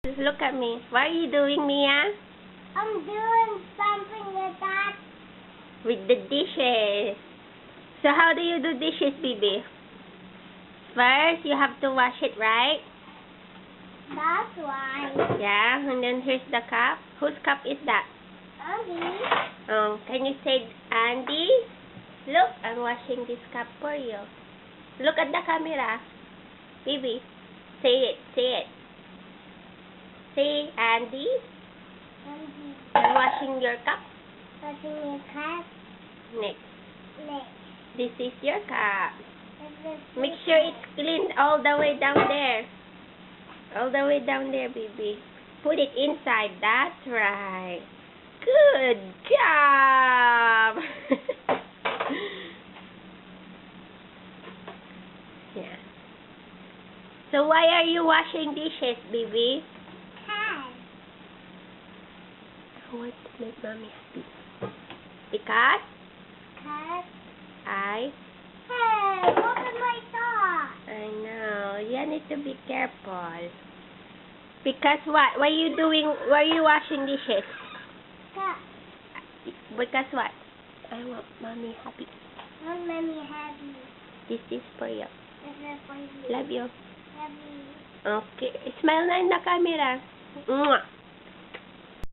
Look at me. What are you doing, Mia? I'm doing something with that. With the dishes. So how do you do dishes, baby? First, you have to wash it, right? That's why. Yeah, and then here's the cup. Whose cup is that? Andy. Can you say, Andy? Look, I'm washing this cup for you. Look at the camera. Baby, say it, say it. Say, Andy, Andy. I'm washing your cup. Washing your cup. Next, Next. this is your cup. This is Make your sure cup. it's clean all the way down there. All the way down there, baby. Put it inside. That's right. Good job. Yeah. So why are you washing dishes, baby? Cat. I want to make mommy happy. Because Cat. I Hey, open my door. know. You need to be careful. Because what? Why are you doing? Why are you washing dishes? Cat. Because what? I want mommy happy. Don't let me have you. This is for you. This is for you. Love you. Love you. Okay. Smile na in the camera. Mwah.